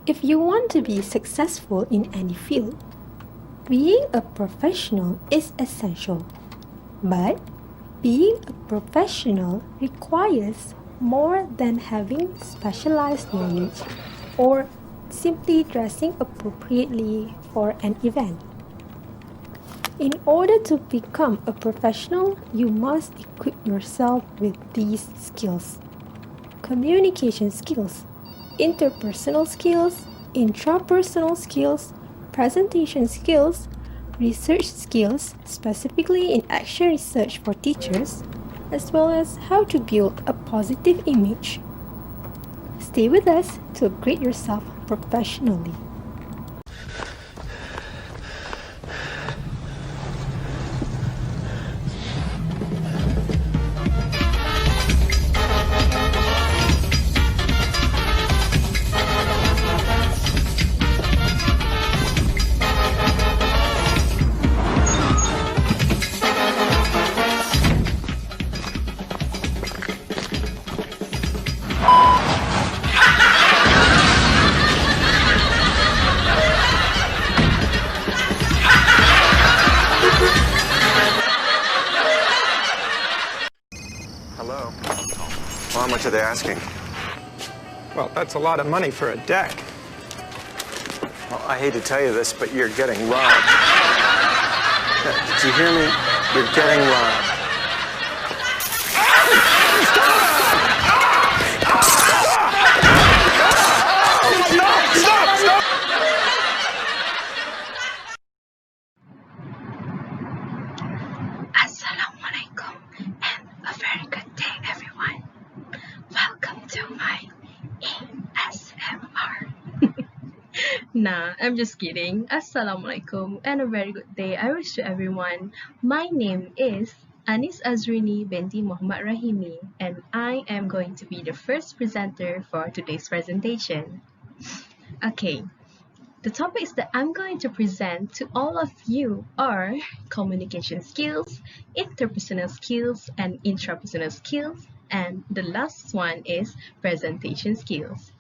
If you want to be successful in any field, being a professional is essential. But being a professional requires more than having specialized knowledge or simply dressing appropriately for an event. In order to become a professional, you must equip yourself with these skills: communication skills, interpersonal skills, intrapersonal skills, presentation skills, research skills, specifically in action research for teachers, as well as how to build a positive image. Stay with us to upgrade yourself professionally. Hello. Well, how much are they asking? Well, that's a lot of money for a deck. Well, I hate to tell you this, but you're getting robbed. Did you hear me? You're getting robbed. Assalamualaikum and a very good day, everyone. Welcome to my ASMR. Nah, I'm just kidding. Assalamualaikum and a very good day I wish to everyone. My name is Anis Azrini binti Muhammad Rahimi, and I am going to be the first presenter for today's presentation. Okay. The topics that I'm going to present to all of you are communication skills, interpersonal skills, and intrapersonal skills, and the last one is presentation skills.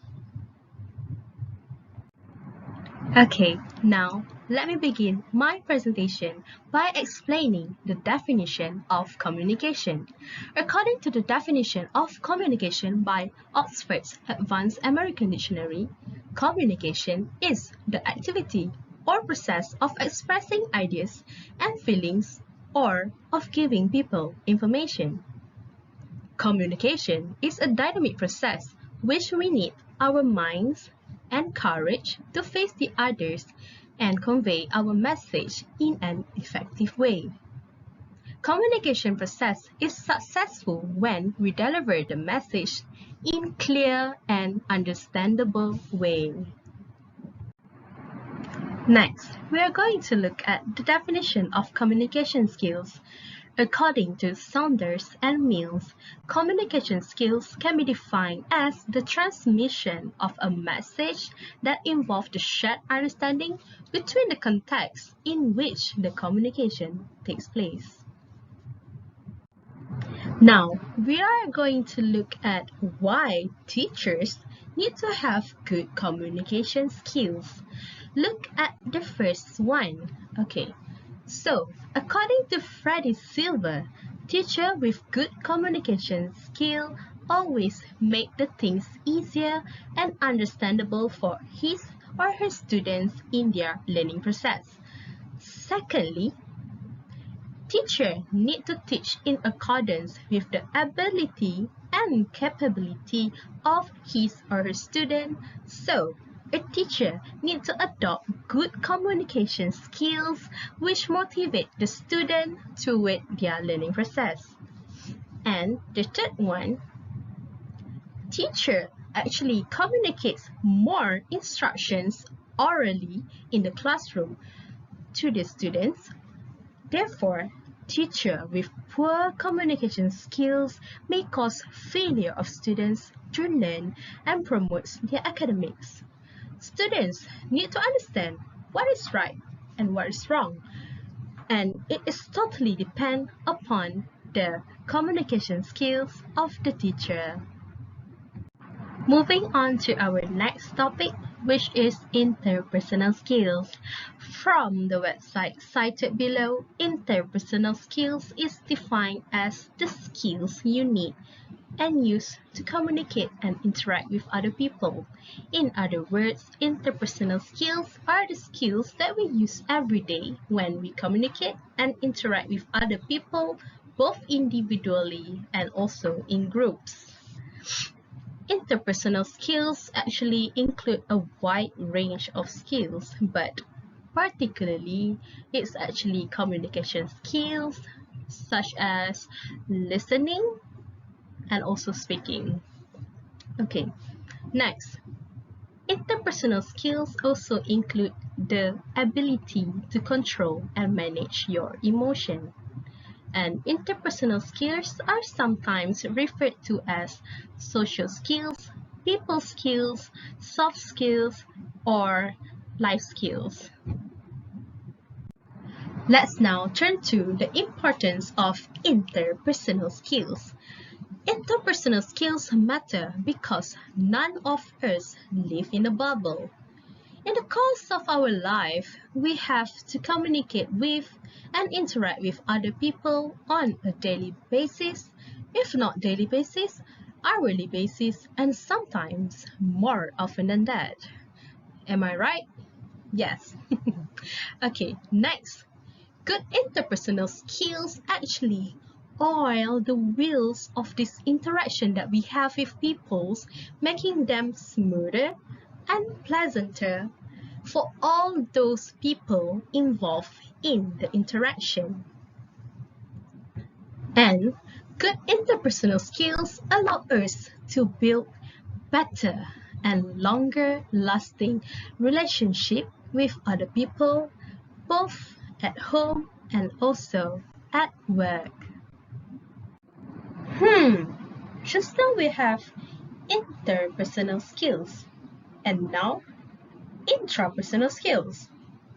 Okay, now let me begin my presentation by explaining the definition of communication. According to the definition of communication by Oxford's Advanced American Dictionary, communication is the activity or process of expressing ideas and feelings or of giving people information. Communication is a dynamic process which we need our minds and courage to face the others and convey our message in an effective way. Communication process is successful when we deliver the message in clear and understandable way. Next, we are going to look at the definition of communication skills. According to Saunders and Mills, communication skills can be defined as the transmission of a message that involves the shared understanding between the contexts in which the communication takes place. Now, we are going to look at why teachers need to have good communication skills. Look at the first one. Okay. So, according to Freddie Silver, teacher with good communication skill always make the things easier and understandable for his or her students in their learning process. Secondly, teacher need to teach in accordance with the ability and capability of his or her student. So, a teacher needs to adopt good communication skills which motivate the student toward their learning process. And the third one, teacher actually communicates more instructions orally in the classroom to the students. Therefore, teacher with poor communication skills may cause failure of students to learn and promotes their academics. Students need to understand what is right and what is wrong, and it is totally depend upon the communication skills of the teacher. Moving on to our next topic, which is interpersonal skills. From the website cited below, interpersonal skills is defined as the skills you need and use to communicate and interact with other people. In other words, interpersonal skills are the skills that we use every day when we communicate and interact with other people, both individually and also in groups. Interpersonal skills actually include a wide range of skills, but particularly it's actually communication skills such as listening and also speaking. Okay, next, interpersonal skills also include the ability to control and manage your emotion. And interpersonal skills are sometimes referred to as social skills, people skills, soft skills, or life skills. Let's now turn to the importance of interpersonal skills. Interpersonal skills matter because none of us live in a bubble. In the course of our life, we have to communicate with and interact with other people on a daily basis, if not daily basis, hourly basis, and sometimes more often than that. Am I right? Yes. Okay, next. Good interpersonal skills actually oil the wheels of this interaction that we have with people, making them smoother and pleasanter for all those people involved in the interaction. And good interpersonal skills allow us to build better and longer lasting relationship with other people, both at home and also at work. Just now we have interpersonal skills, and now intrapersonal skills.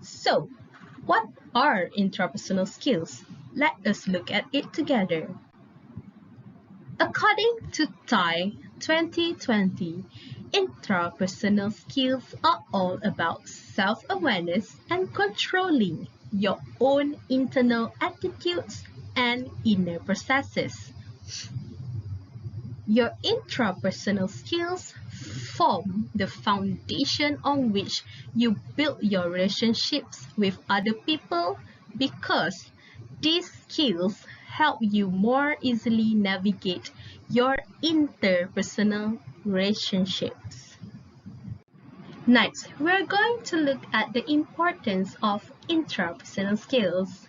So, what are intrapersonal skills? Let us look at it together. According to TIE 2020, intrapersonal skills are all about self-awareness and controlling your own internal attitudes and inner processes. Your intrapersonal skills form the foundation on which you build your relationships with other people because these skills help you more easily navigate your interpersonal relationships. Next, we're going to look at the importance of intrapersonal skills.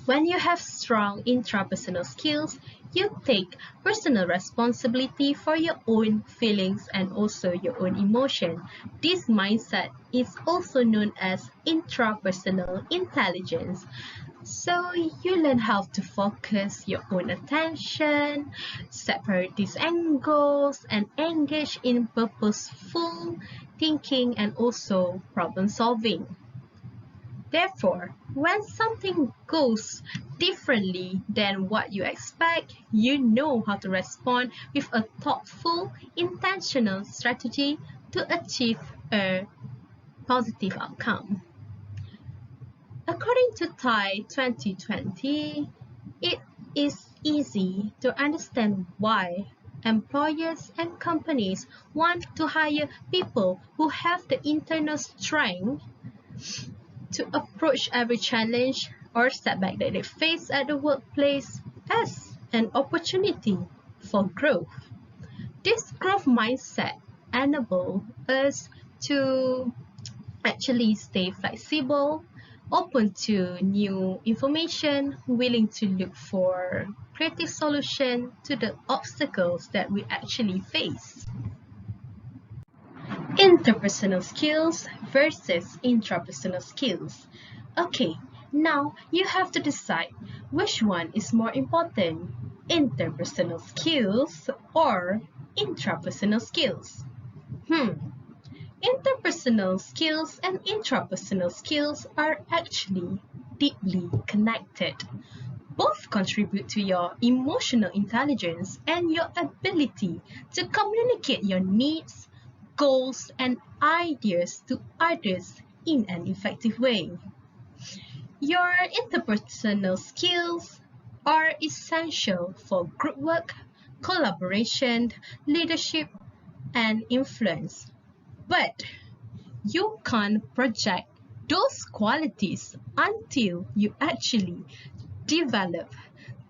When you have strong intrapersonal skills, you take personal responsibility for your own feelings and also your own emotion. This mindset is also known as intrapersonal intelligence. So you learn how to focus your own attention, set priorities and goals, and engage in purposeful thinking and also problem solving. Therefore, when something goes differently than what you expect, you know how to respond with a thoughtful, intentional strategy to achieve a positive outcome. According to TIE 2020, it is easy to understand why employers and companies want to hire people who have the internal strength to approach every challenge or setback that they face at the workplace as an opportunity for growth. This growth mindset enables us to actually stay flexible, open to new information, willing to look for creative solutions to the obstacles that we actually face. Interpersonal skills versus intrapersonal skills. Okay, now you have to decide which one is more important, interpersonal skills or intrapersonal skills. Interpersonal skills and intrapersonal skills are actually deeply connected. Both contribute to your emotional intelligence and your ability to communicate your needs, goals and ideas to others in an effective way. Your interpersonal skills are essential for group work, collaboration, leadership, and influence. But you can't project those qualities until you actually develop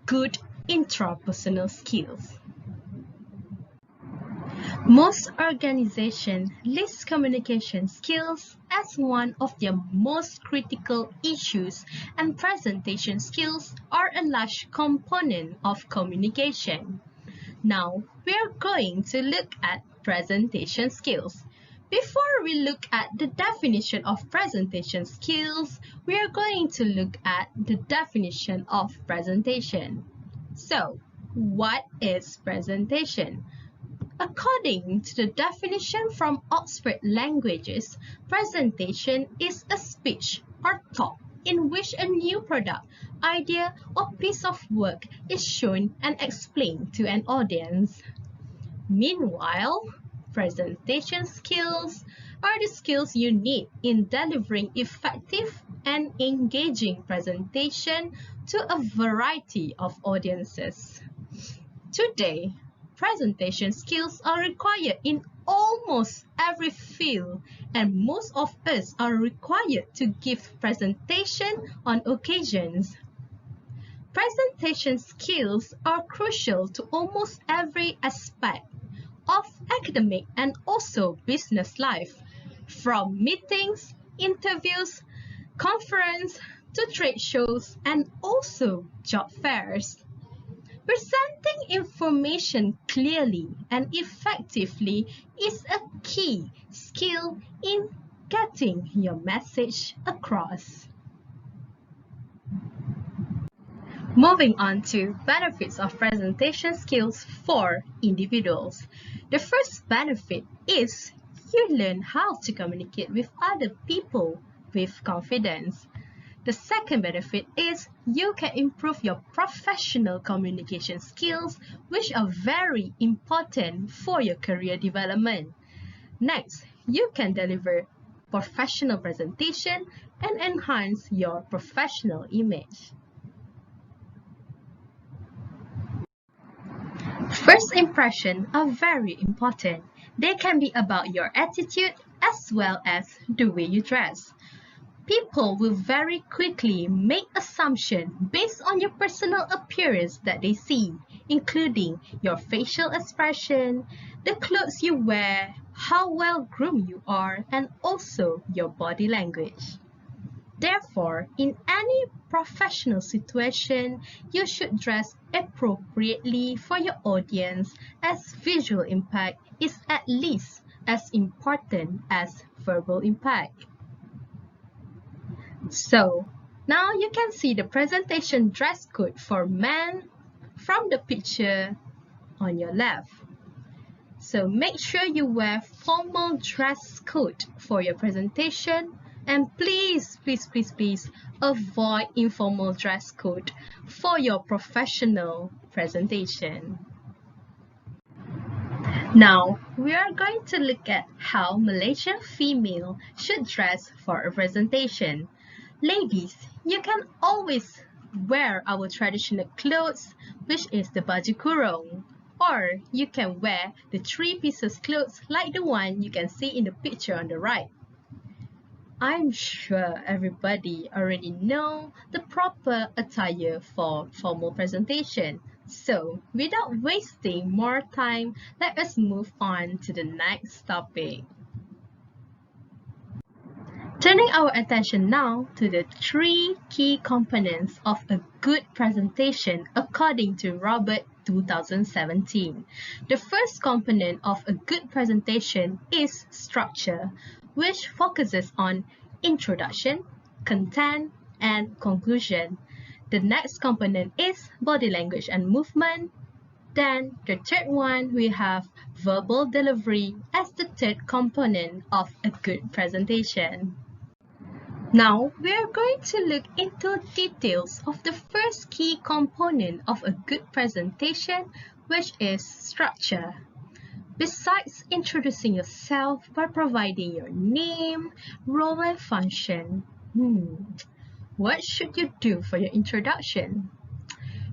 good intrapersonal skills. Most organizations list communication skills as one of their most critical issues, and presentation skills are a large component of communication. Now, we are going to look at presentation skills. Before we look at the definition of presentation skills, we are going to look at the definition of presentation. So, what is presentation? According to the definition from Oxford Languages, presentation is a speech or talk in which a new product, idea, or piece of work is shown and explained to an audience. Meanwhile, presentation skills are the skills you need in delivering effective and engaging presentation to a variety of audiences. Today, presentation skills are required in almost every field, and most of us are required to give presentation on occasions. Presentation skills are crucial to almost every aspect of academic and also business life, from meetings, interviews, conference to trade shows, and also job fairs. Presenting information clearly and effectively is a key skill in getting your message across. Moving on to benefits of presentation skills for individuals. The first benefit is you learn how to communicate with other people with confidence. The second benefit is you can improve your professional communication skills, which are very important for your career development. Next, you can deliver professional presentation and enhance your professional image. First impressions are very important. They can be about your attitude as well as the way you dress. People will very quickly make assumptions based on your personal appearance that they see, including your facial expression, the clothes you wear, how well groomed you are, and also your body language. Therefore, in any professional situation, you should dress appropriately for your audience, as visual impact is at least as important as verbal impact. So, now you can see the presentation dress code for men from the picture on your left. So make sure you wear formal dress code for your presentation, and please avoid informal dress code for your professional presentation. Now, we are going to look at how Malaysian female should dress for a presentation. Ladies, you can always wear our traditional clothes, which is the baju kurung, or you can wear the 3 pieces clothes like the one you can see in the picture on the right. I'm sure everybody already know the proper attire for formal presentation. So, without wasting more time, let us move on to the next topic. Turning our attention now to the 3 key components of a good presentation according to Robert 2017. The first component of a good presentation is structure, which focuses on introduction, content, and conclusion. The next component is body language and movement. Then the third one, we have verbal delivery as the third component of a good presentation. Now, we are going to look into details of the first key component of a good presentation, which is structure. Besides introducing yourself by providing your name, role, and function, what should you do for your introduction?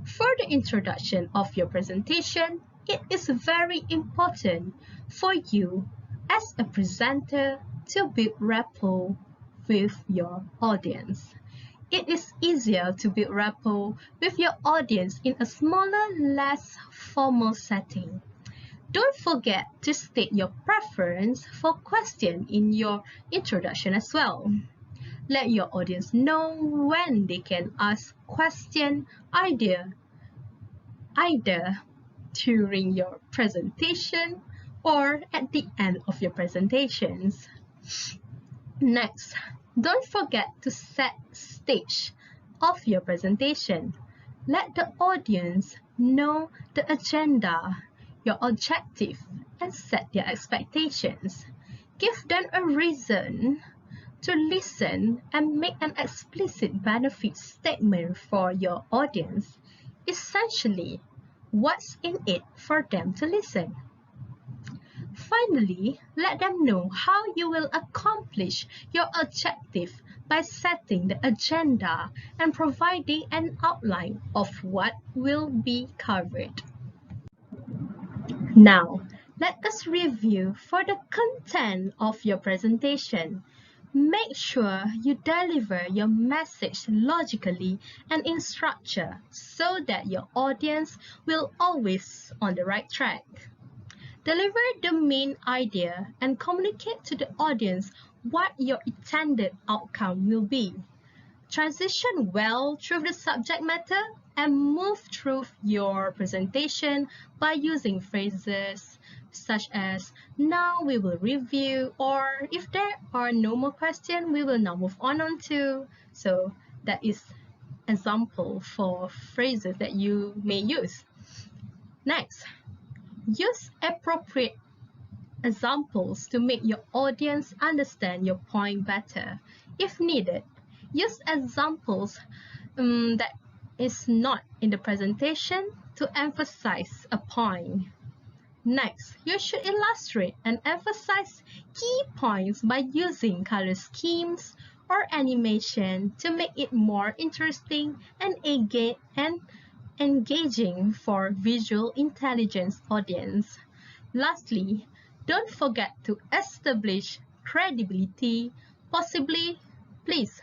For the introduction of your presentation, it is very important for you as a presenter to build rapport with your audience. It is easier to build rapport with your audience in a smaller, less formal setting. Don't forget to state your preference for question in your introduction as well. Let your audience know when they can ask question either during your presentation or at the end of your presentations. Next, don't forget to set stage of your presentation. Let the audience know the agenda, your objective, and set their expectations. Give them a reason to listen and make an explicit benefit statement for your audience. Essentially, what's in it for them to listen? Finally, let them know how you will accomplish your objective by setting the agenda and providing an outline of what will be covered. Now, let us review for the content of your presentation. Make sure you deliver your message logically and in structure so that your audience will always on the right track. Deliver the main idea and communicate to the audience what your intended outcome will be. Transition well through the subject matter and move through your presentation by using phrases such as now we will review, or if there are no more questions, we will now move on to. So that is example for phrases that you may use. Next, use appropriate examples to make your audience understand your point better. If needed, use examples that is not in the presentation to emphasize a point. Next, you should illustrate and emphasize key points by using color schemes or animation to make it more interesting and engaging for visual intelligence audience. Lastly, don't forget to establish credibility, possibly, please,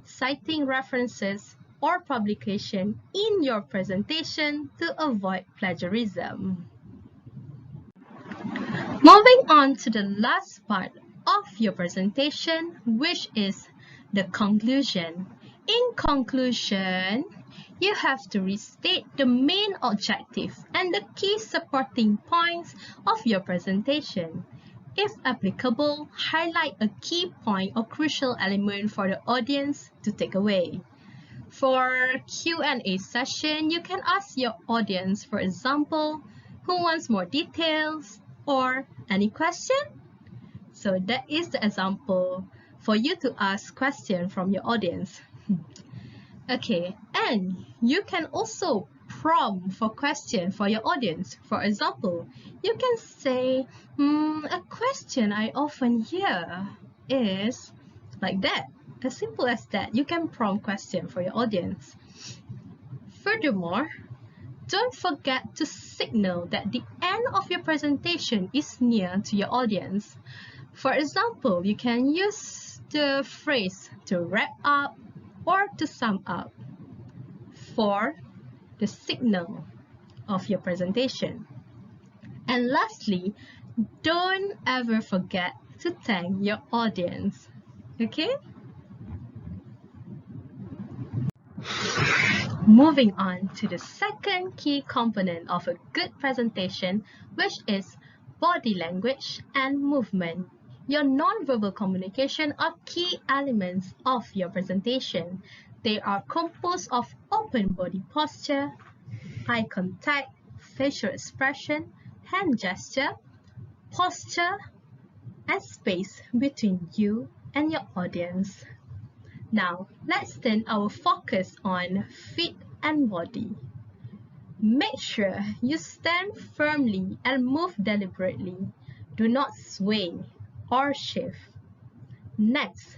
citing references or publication in your presentation to avoid plagiarism. Moving on to the last part of your presentation, which is the conclusion. In conclusion, you have to restate the main objective and the key supporting points of your presentation. If applicable, highlight a key point or crucial element for the audience to take away. For Q&A session, you can ask your audience, for example, who wants more details or any question? So that is the example for you to ask questions from your audience. Okay, and you can also prompt for question for your audience. For example, you can say, a question I often hear is like that. As simple as that, you can prompt question for your audience. Furthermore, don't forget to signal that the end of your presentation is near to your audience. For example, you can use the phrase to wrap up or to sum up for the signal of your presentation. And lastly, don't ever forget to thank your audience. Okay? Moving on to the second key component of a good presentation, which is body language and movement. Your non-verbal communication are key elements of your presentation. They are composed of open body posture, eye contact, facial expression, hand gesture, posture, and space between you and your audience. Now, let's turn our focus on feet and body. Make sure you stand firmly and move deliberately. Do not sway or shift. Next,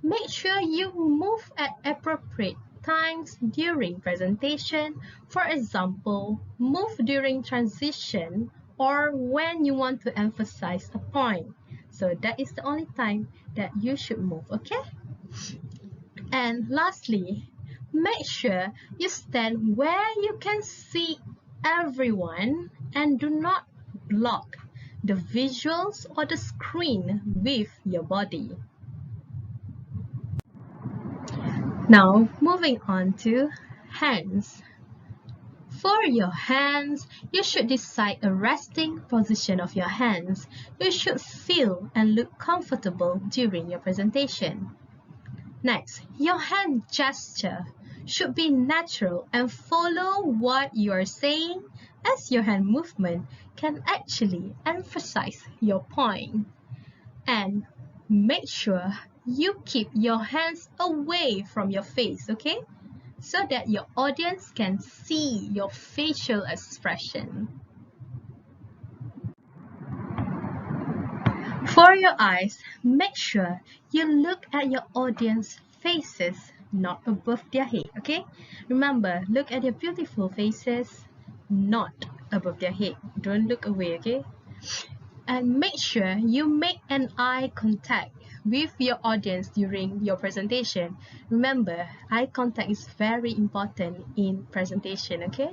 make sure you move at appropriate times during presentation. For example, move during transition or when you want to emphasize a point. So that is the only time that you should move, okay? And lastly, make sure you stand where you can see everyone and do not block the visuals or the screen with your body. Now, moving on to hands. For your hands, you should decide a resting position of your hands. You should feel and look comfortable during your presentation. Next, your hand gesture should be natural and follow what you are saying, as your hand movement can actually emphasize your point. And make sure you keep your hands away from your face, okay? So that your audience can see your facial expression. For your eyes, make sure you look at your audience faces, not above their head, okay? Remember, look at their beautiful faces, not above their head. Don't look away, okay? And make sure you make an eye contact with your audience during your presentation. Remember, eye contact is very important in presentation, okay?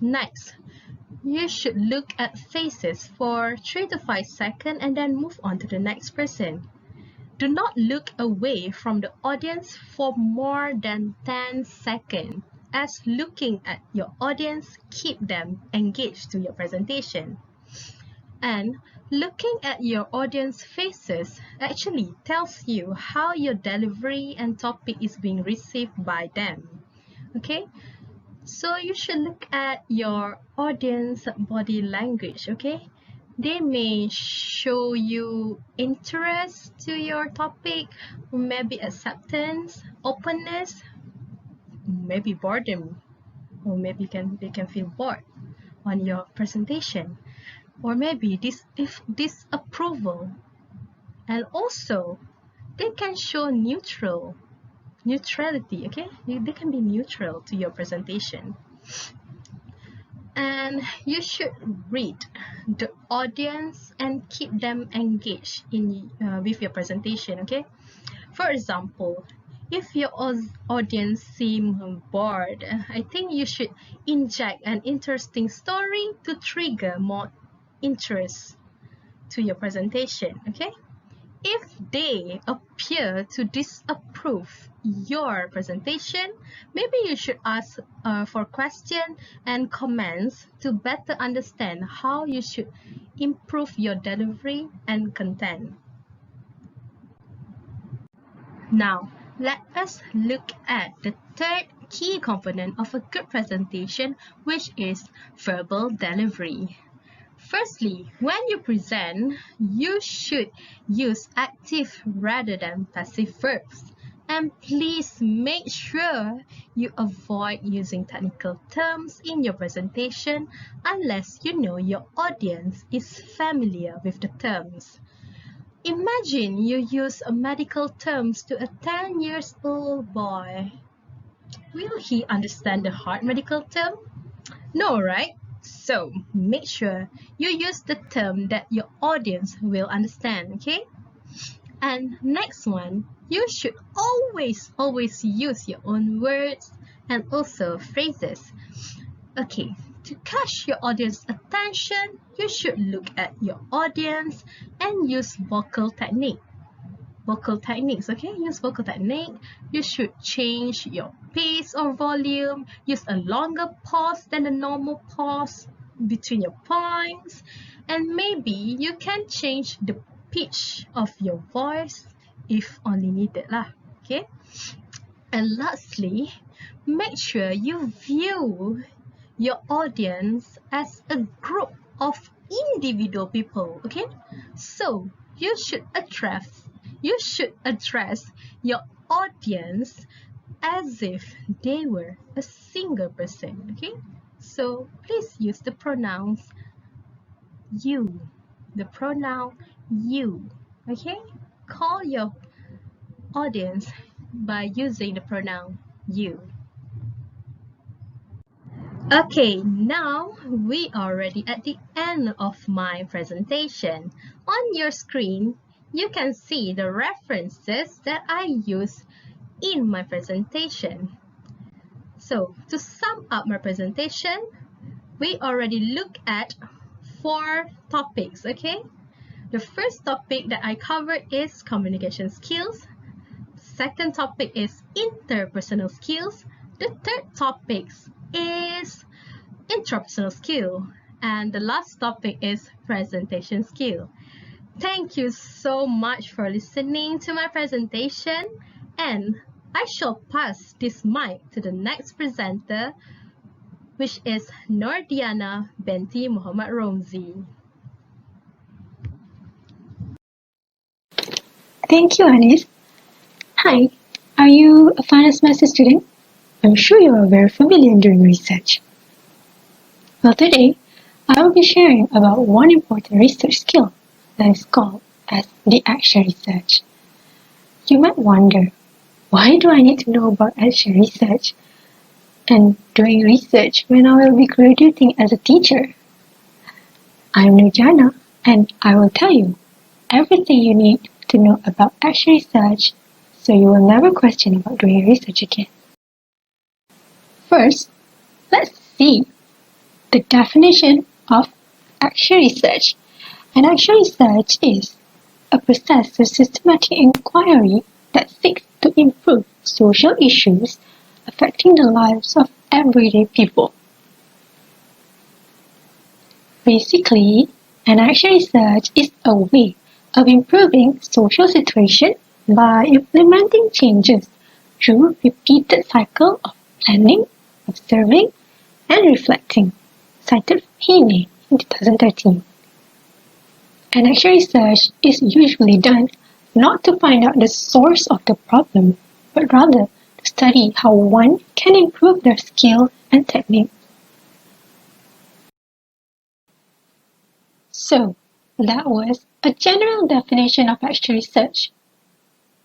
Next, you should look at faces for 3 to 5 seconds and then move on to the next person. Do not look away from the audience for more than 10 seconds, as looking at your audience keep them engaged to your presentation. And looking at your audience faces actually tells you how your delivery and topic is being received by them. Okay? So you should look at your audience body language, okay? They may show you interest to your topic, maybe acceptance, openness, maybe boredom, or maybe they can feel bored on your presentation. Or maybe disapproval, and also they can show neutrality, okay? They can be neutral to your presentation. And you should read the audience and keep them engaged with your presentation, okay? For example, if your audience seem bored, I think you should inject an interesting story to trigger more interest to your presentation, okay? If they appear to disapprove your presentation, maybe you should ask for questions and comments to better understand how you should improve your delivery and content. Now, let us look at the third key component of a good presentation, which is verbal delivery. Firstly, when you present, you should use active rather than passive verbs. And please make sure you avoid using technical terms in your presentation unless you know your audience is familiar with the terms. Imagine you use medical terms to a 10-year-old boy. Will he understand the hard medical term? No, right? So make sure you use the term that your audience will understand, okay? And next one, you should always use your own words and also phrases. Okay, to catch your audience attention, you should look at your audience and use vocal techniques, okay? Use vocal technique. You should change your pace or volume, use a longer pause than the normal pause between your points, and maybe you can change the pitch of your voice if only needed lah, okay? And lastly, make sure you view your audience as a group of individual people, okay? So you should address your audience as if they were a single person, okay? So please use the pronouns you, the pronoun you, okay? Call your audience by using the pronoun you. Okay, now we are already at the end of my presentation. On your screen, you can see the references that I use in my presentation. So, to sum up my presentation, we already looked at 4 topics, okay? The first topic that I covered is communication skills. Second topic is interpersonal skills. The third topic is intrapersonal skill. And the last topic is presentation skill. Thank you so much for listening to my presentation, and I shall pass this mic to the next presenter, which is Nordiana Benti Muhammad Romzi. Thank you, Anis. Hi, are you a finance master student? I'm sure you are very familiar doing research. Well, today, I will be sharing about one important research skill that is called as the action research. You might wonder, why do I need to know about action research and doing research when I will be graduating as a teacher? I'm Nurjana, and I will tell you everything you need to know about action research so you will never question about doing research again. First, let's see the definition of action research. An action research is a process of systematic inquiry that seeks to improve social issues affecting the lives of everyday people. Basically, an action research is a way of improving social situation by implementing changes through repeated cycle of planning, observing, and reflecting, cited Heaney in 2013. An action research is usually done not to find out the source of the problem, but rather to study how one can improve their skill and technique. So, that was a general definition of action research.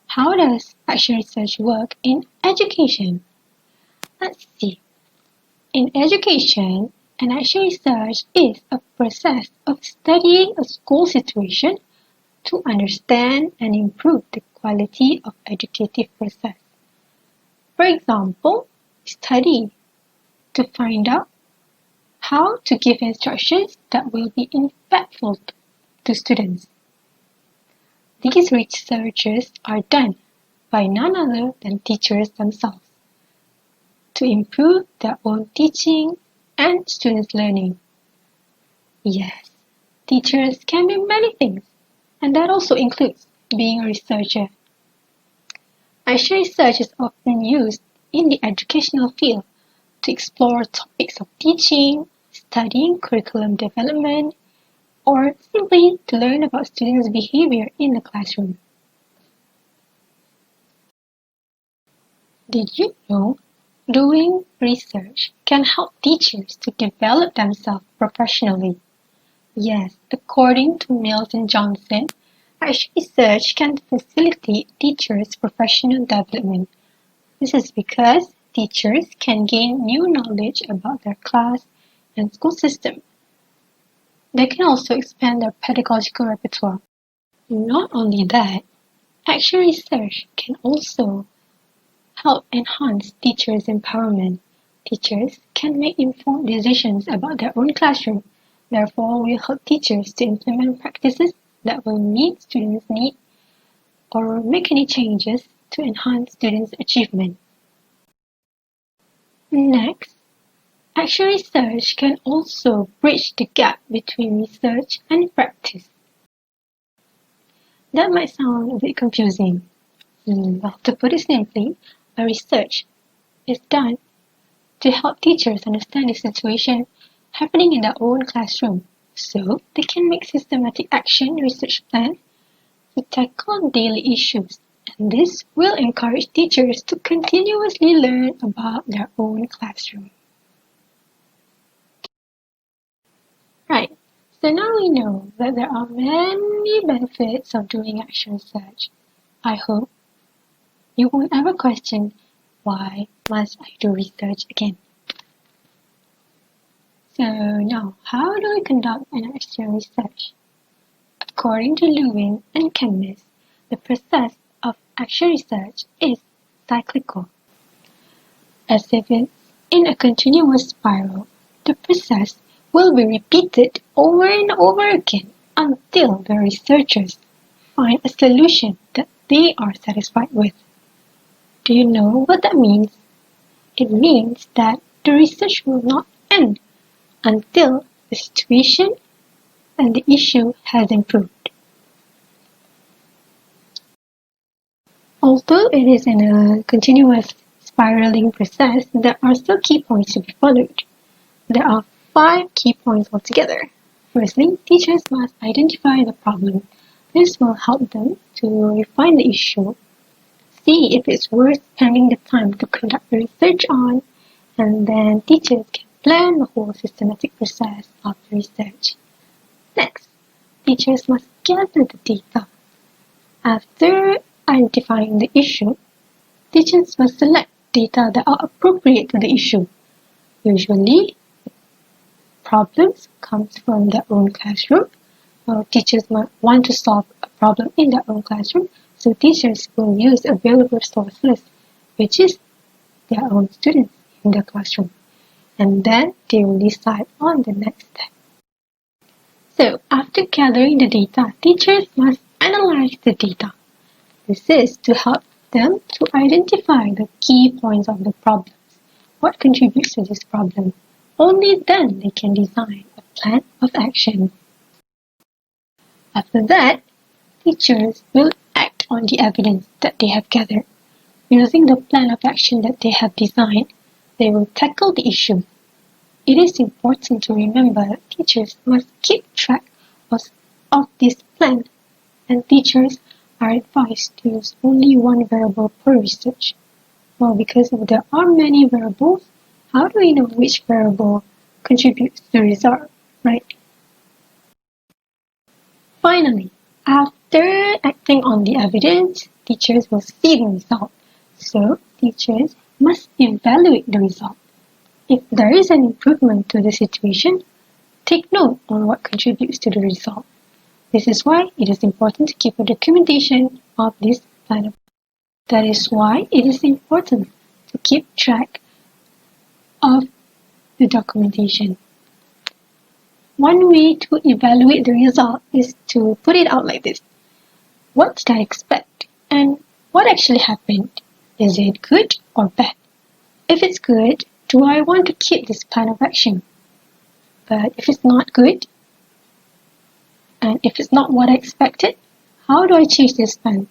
How does action research work in education? Let's see. In education, an action research is a process of studying a school situation to understand and improve the quality of educative process. For example, study to find out how to give instructions that will be impactful to students. These researches are done by none other than teachers themselves to improve their own teaching and students' learning. Yes, teachers can be many things, and that also includes being a researcher. Action research is often used in the educational field to explore topics of teaching, studying curriculum development, or simply to learn about students' behavior in the classroom. Did you know doing research can help teachers to develop themselves professionally? Yes, according to Mills and Johnson, action research can facilitate teachers' professional development. This is because teachers can gain new knowledge about their class and school system. They can also expand their pedagogical repertoire. Not only that, action research can also help enhance teachers' empowerment. Teachers can make informed decisions about their own classroom. Therefore, will help teachers to implement practices that will meet students' needs or make any changes to enhance students' achievement. Next, action research can also bridge the gap between research and practice. That might sound a bit confusing. Well, to put it simply, a research is done to help teachers understand the situation happening in their own classroom, so they can make systematic action research plans to tackle daily issues And this will encourage teachers to continuously learn about their own classroom. Right, so now we know that there are many benefits of doing action research. I hope you won't ever question, why must I do research again? So now, how do we conduct an action research? According to Lewin and Chemnitz, the process of action research is cyclical. As if it's in a continuous spiral, the process will be repeated over and over again until the researchers find a solution that they are satisfied with. Do you know what that means? It means that the research will not end until the situation and the issue has improved. Although it is in a continuous spiraling process, there are still key points to be followed. There are 5 key points altogether. Firstly, teachers must identify the problem. This will help them to refine the issue, see if it's worth spending the time to conduct the research on, and then teachers can plan the whole systematic process of the research. Next, teachers must gather the data. After identifying the issue, teachers must select data that are appropriate to the issue. Usually, problems comes from their own classroom. Teachers might want to solve a problem in their own classroom, so teachers will use available sources, which is their own students in their classroom. And then they will decide on the next step. So, after gathering the data, teachers must analyze the data. This is to help them to identify the key points of the problems. What contributes to this problem? Only then they can design a plan of action. After that, teachers will act on the evidence that they have gathered. Using the plan of action that they have designed, they will tackle the issue. It is important to remember that teachers must keep track of this plan, and teachers are advised to use only one variable per research. Well, because if there are many variables, how do we know which variable contributes to the result, right? Finally, after acting on the evidence, teachers will see the result. So, teachers must evaluate the result. If there is an improvement to the situation, take note on what contributes to the result. This is why it is important to keep a documentation of this plan. That is why it is important to keep track of the documentation. One way to evaluate the result is to put it out like this. What did I expect? And what actually happened? Is it good or bad? If it's good, do I want to keep this plan of action? But if it's not good, and if it's not what I expected, how do I change this plan?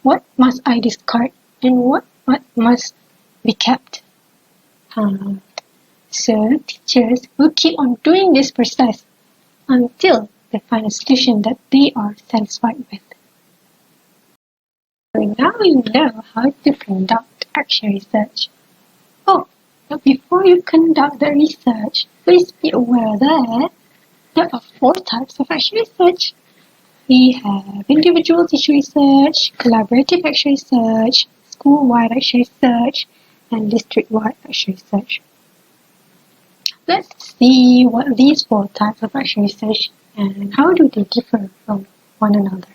What must I discard and what must be kept? So teachers will keep on doing this process until they find a solution that they are satisfied with. So now you know how to conduct action research. Oh, but before you conduct the research, please be aware that there are 4 types of action research. We have individual teacher research, collaborative action research, school-wide action research, and district-wide action research. Let's see what these 4 types of action research and how do they differ from one another.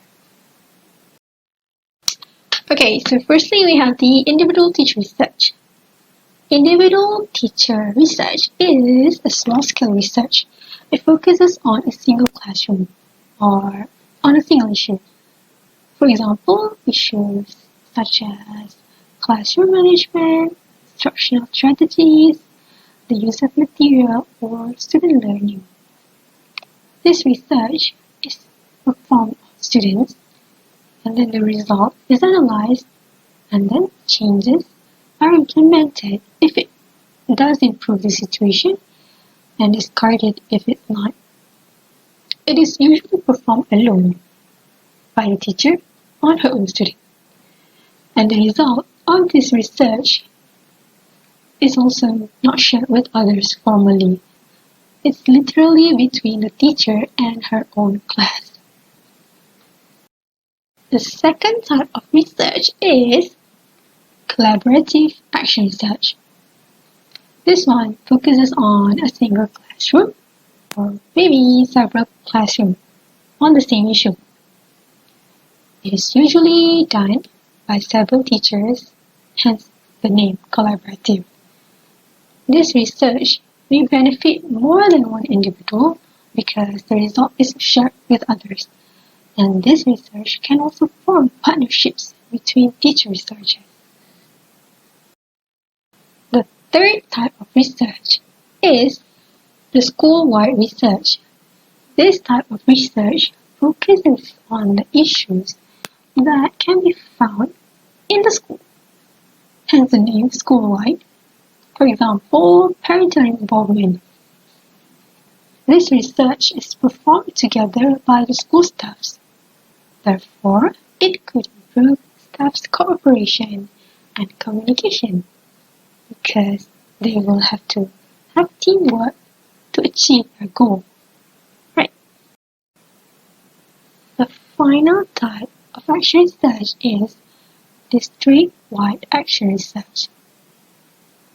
Okay, so firstly we have the individual teacher research. Individual teacher research is a small-scale research. It focuses on a single classroom or on a single issue. For example, issues such as classroom management, instructional strategies, the use of material, or student learning. This research is performed on students, and then the result is analyzed, and then changes are implemented if it does improve the situation, and discarded if it's not. It is usually performed alone by the teacher on her own student. And the result of this research is also not shared with others formally. It's literally between the teacher and her own class. The second type of research is collaborative action research. This one focuses on a single classroom or maybe several classrooms on the same issue. It is usually done by several teachers, hence the name collaborative. This research may benefit more than one individual because the result is shared with others, and this research can also form partnerships between teacher researchers. The third type of research is the school-wide research. This type of research focuses on the issues that can be found in the school, hence the name school-wide. For example, parental involvement. This research is performed together by the school staffs. Therefore, it could improve staff's cooperation and communication because they will have to have teamwork to achieve their goal. Right. The final type of action research is district-wide action research.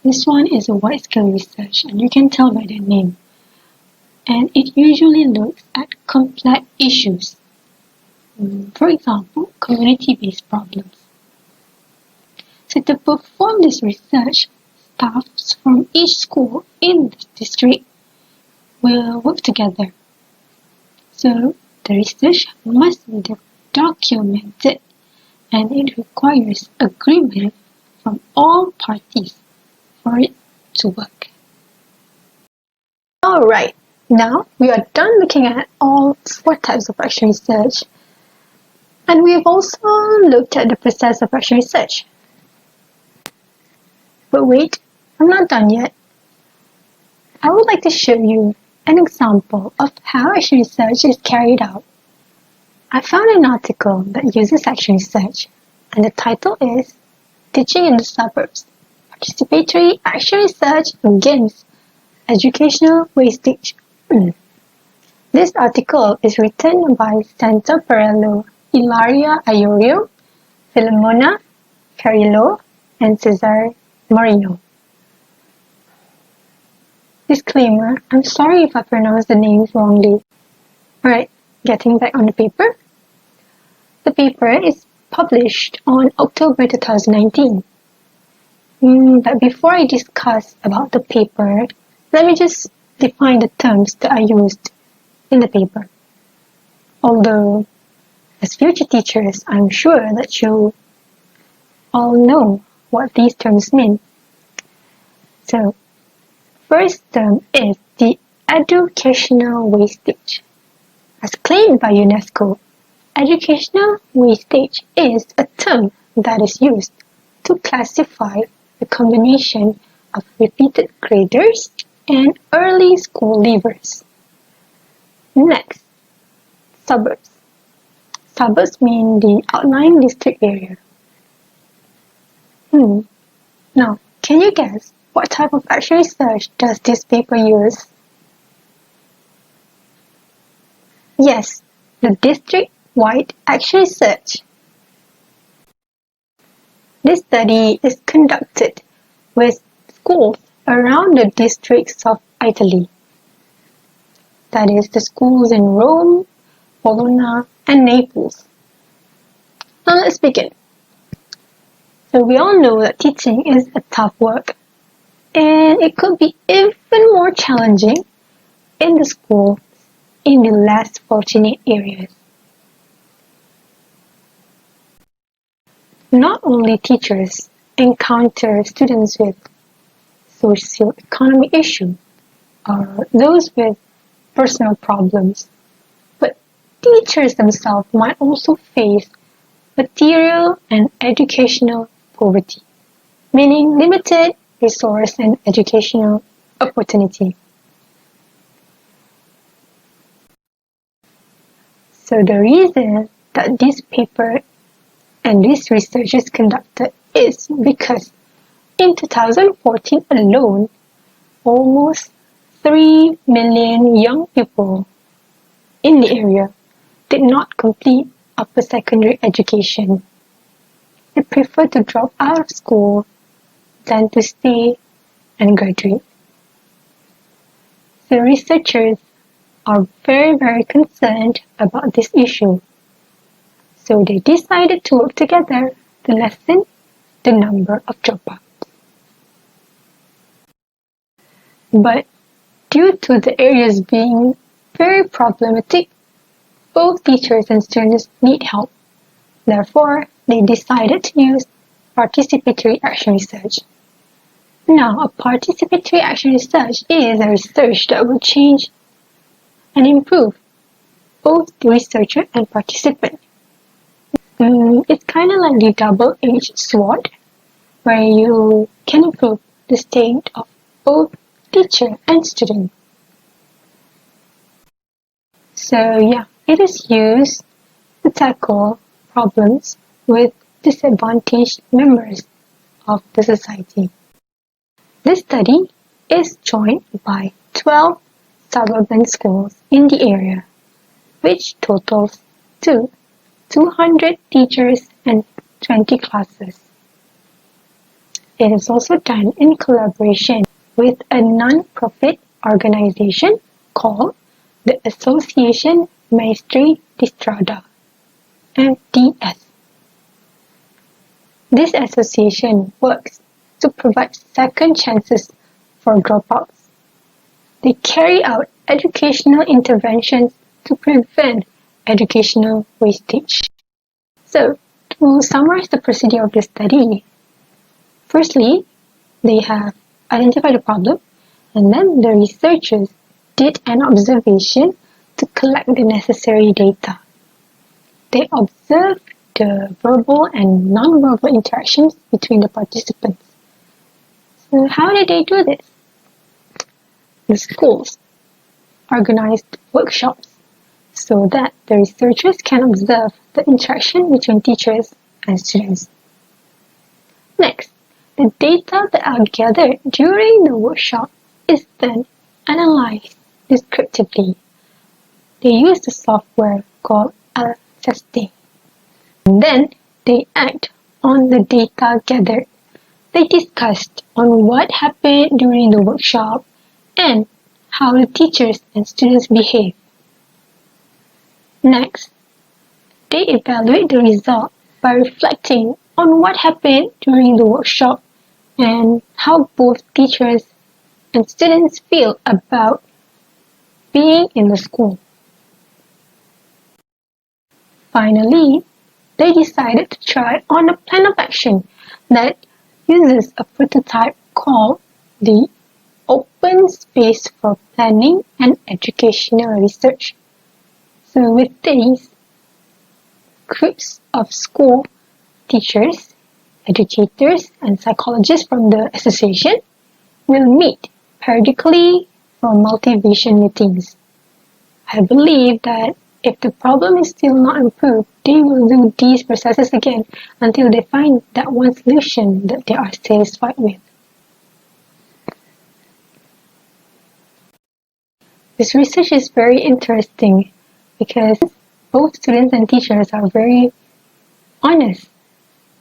This one is a wide-scale research, and you can tell by the name. And it usually looks at complex issues. For example, community-based problems. So to perform this research, staffs from each school in the district will work together. So the research must be documented, and it requires agreement from all parties for it to work. Alright, now we are done looking at all 4 types of action research. And we have also looked at the process of action research. But wait, I'm not done yet. I would like to show you an example of how action research is carried out. I found an article that uses action research, and the title is Teaching in the Suburbs. Participatory action research against educational wastage. This article is written by Santa Perello, Ilaria Ayorio, Filomena Carillo, and Cesar Moreno. Disclaimer, I'm sorry if I pronounced the names wrongly. Alright, getting back on the paper. The paper is published on October 2019. But before I discuss about the paper, let me just define the terms that I used in the paper. Although, as future teachers, I'm sure that you all know what these terms mean. So, first term is the educational wastage. As claimed by UNESCO, educational wastage is a term that is used to classify the combination of repeated graders and early school leavers. Next, suburbs. Suburbs mean the outlying district area. Now, can you guess what type of action research does this paper use? Yes, the district-wide action research. This study is conducted with schools around the districts of Italy. That is, the schools in Rome, Bologna, and Naples. Now let's begin. So we all know that teaching is a tough work, and it could be even more challenging in the school in the less fortunate areas. Not only teachers encounter students with socio-economic issues or those with personal problems, but teachers themselves might also face material and educational poverty, meaning limited resource and educational opportunity. So the reason that this paper and this research is conducted is because in 2014 alone, almost 3 million young people in the area did not complete upper secondary education. They prefer to drop out of school than to stay and graduate. The researchers are very concerned about this issue. So they decided to work together to lessen the number of dropouts. But due to the areas being very problematic, both teachers and students need help. Therefore, they decided to use participatory action research. Now, a participatory action research is a research that will change and improve both the researcher and participant. It's kind of like the double-edged sword, where you can improve the state of both teacher and student. So yeah, it is used to tackle problems with disadvantaged members of the society. This study is joined by 12 suburban schools in the area, which totals to 200 teachers and 20 classes. It is also done in collaboration with a non-profit organization called the Association Maestri di Strada, MDS. This association works to provide second chances for dropouts. They carry out educational interventions to prevent educational wastage. So, to summarize the procedure of the study, firstly, they have identified the problem, and then the researchers did an observation to collect the necessary data. They observed the verbal and non-verbal interactions between the participants. So how did they do this? The schools organized workshops so that the researchers can observe the interaction between teachers and students. Next, the data that are gathered during the workshop is then analyzed descriptively. They use the software called Alceste. And then they act on the data gathered. They discussed on what happened during the workshop and how the teachers and students behave. Next, they evaluate the result by reflecting on what happened during the workshop and how both teachers and students feel about being in the school. Finally, they decided to try on a plan of action that uses a prototype called the Open Space for Planning and Educational Research. So with these, groups of school teachers, educators, and psychologists from the association will meet periodically for multi-vision meetings. I believe that if the problem is still not improved, they will do these processes again until they find that one solution that they are satisfied with. This research is very interesting because both students and teachers are very honest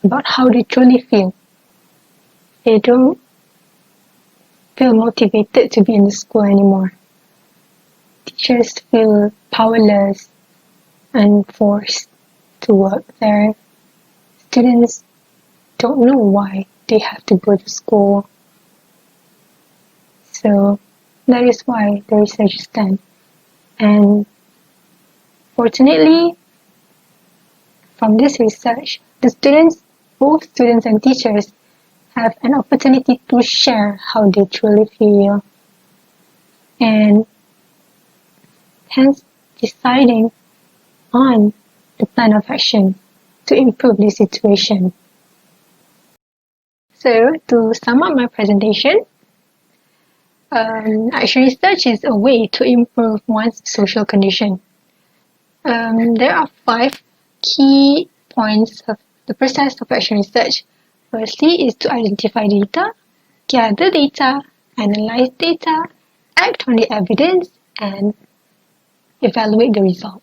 about how they truly feel. They don't feel motivated to be in the school anymore. Teachers feel powerless and forced to work there. Students don't know why they have to go to school. So that is why the research is done. And fortunately, from this research, both students and teachers have an opportunity to share how they truly feel, and hence deciding on the plan of action to improve the situation. So, to sum up my presentation, action research is a way to improve one's social condition. There are 5 key points of The process of action research firstly is to identify data, gather data, analyze data, act on the evidence, and evaluate the result.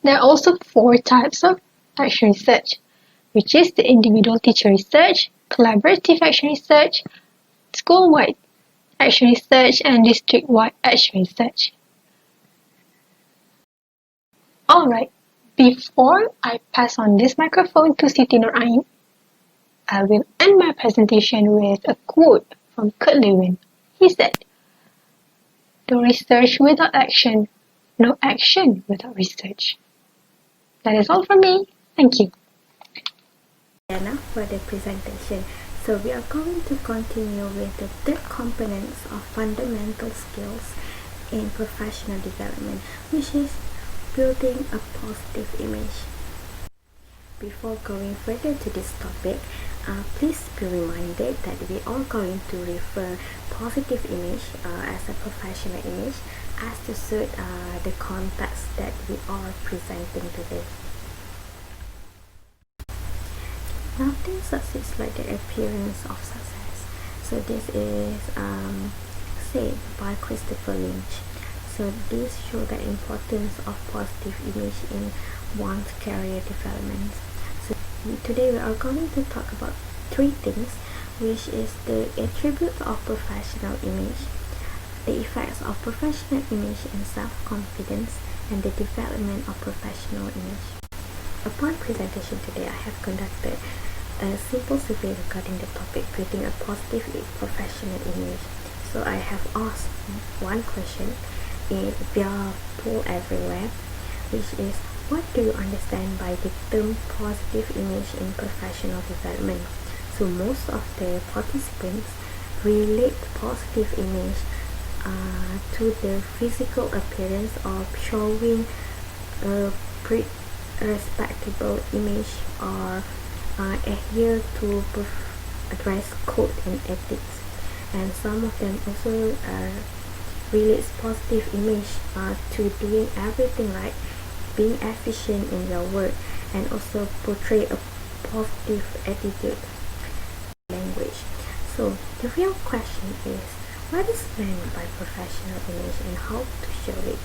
There are also 4 types of action research, which is the individual teacher research, collaborative action research, school-wide action research, and district-wide action research. Alright, before I pass on this microphone to Siti Nur Ain, I will end my presentation with a quote from Kurt Lewin. He said, "No research without action, no action without research." That is all from me. Thank you. Diana for the presentation. So we are going to continue with the third components of fundamental skills in professional development, which is building a positive image. Before going further to this topic, please be reminded that we are going to refer positive image as a professional image as to suit the context that we are presenting today. Nothing succeeds like the appearance of success. So this is said by Christopher Lynch. So this shows the importance of positive image in one's career development. So today we are going to talk about 3 things, which is the attributes of professional image, the effects of professional image and self-confidence, and the development of professional image. Upon presentation today, I have conducted a simple survey regarding the topic creating a positive professional image. So I have asked one question via poll everywhere, which is, what do you understand by the term positive image in professional development? So most of the participants relate positive image to the physical appearance of showing a respectable image or adhere to dress code and ethics. And some of them also relates positive image to doing everything right, being efficient in your work, and also portray a positive attitude language. So the real question is, what is meant by professional image and how to show it?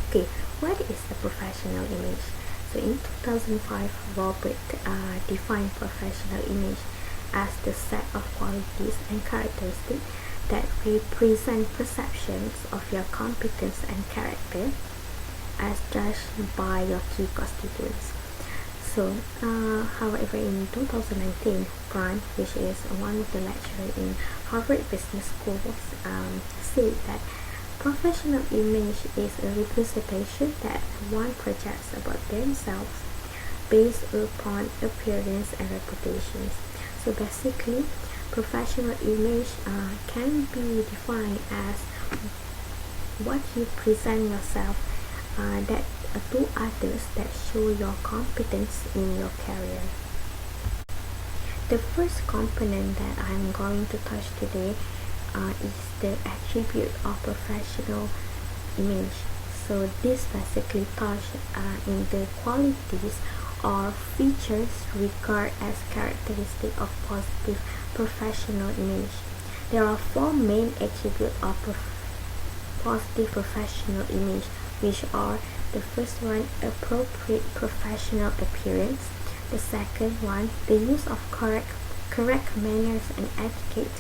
Okay, what is the professional image? So in 2005, Robert defined professional image as the set of qualities and characteristics that represent perceptions of your competence and character as judged by your key constituents. So, however, in 2019, Brand, which is one of the lecturers in Harvard Business School, said that professional image is a representation that one projects about themselves based upon appearance and reputations. So basically, professional image can be defined as what you present yourself that to others that show your competence in your career. The first component that I'm going to touch today is the attribute of professional image. So this basically touches in the qualities or features regarded as characteristic of positive professional image. There are 4 main attributes of positive professional image, which are: the first one, appropriate professional appearance; the second one, the use of correct manners and etiquette;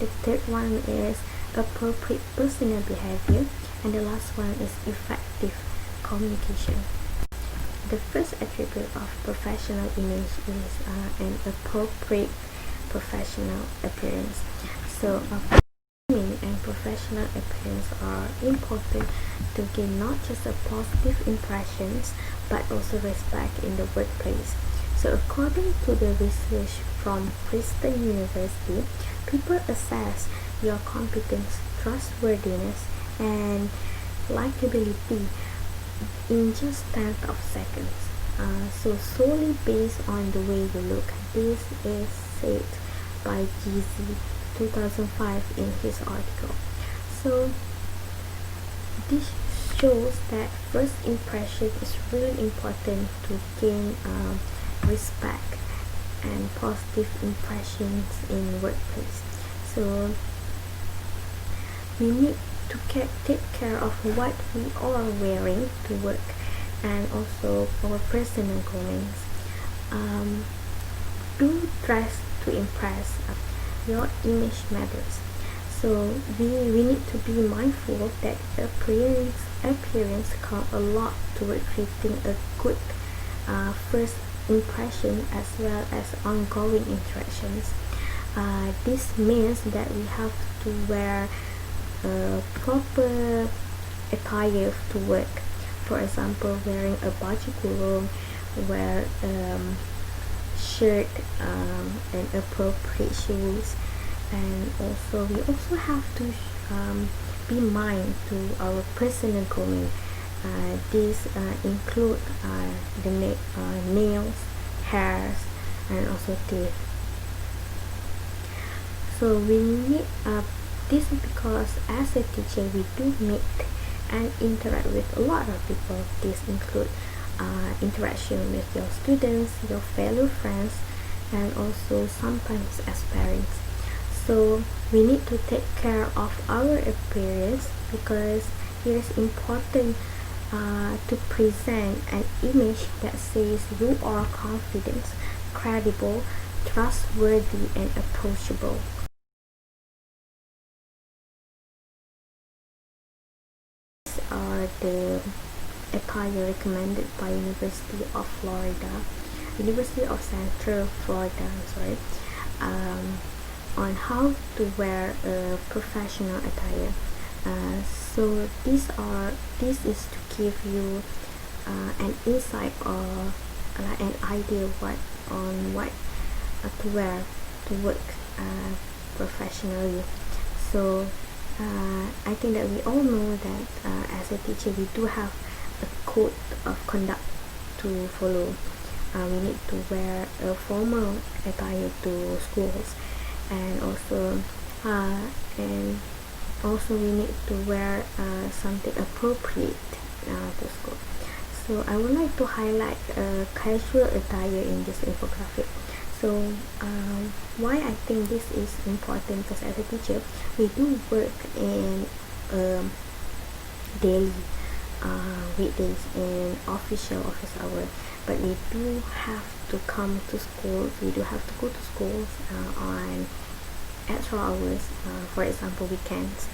the third one is appropriate personal behavior; and the last one is effective communication. The first attribute of professional image is an appropriate professional appearance. So grooming and professional appearance are important to gain not just a positive impressions but also respect in the workplace. So according to the research from Princeton University, people assess your competence, trustworthiness, and likability in just tenth of seconds. So solely based on the way you look. This is said by GZ 2005 in his article. So this shows that first impression is really important to gain respect and positive impressions in workplace. So we need to take care of what we are wearing to work and also our personal grooming. Do dress to impress. Your image matters. So we need to be mindful that appearance count a lot toward creating a good first impression as well as ongoing interactions. This means that we have to wear proper attire to work. For example, wearing a baju kurung, wear shirt and appropriate shoes, and also we also have to be mind to our personal grooming. These include the nails, hairs, and also teeth. So we need this because as a teacher we do meet and interact with a lot of people. This include interaction with your students, your fellow friends, and also sometimes as parents. So we need to take care of our appearance because it is important to present an image that says you are confident, credible, trustworthy, and approachable. These are the attire recommended by University of Central Florida, on how to wear a professional attire. So this is to give you an insight or an idea what to wear to work professionally. So I think that we all know that as a teacher we do have a code of conduct to follow. We need to wear a formal attire to schools, and also we need to wear something appropriate to school. So I would like to highlight casual attire in this infographic. So why I think this is important, because as a teacher we do work in daily weekdays in official office hour, but we do have to come to school. We do have to go to schools on extra hours, for example weekends,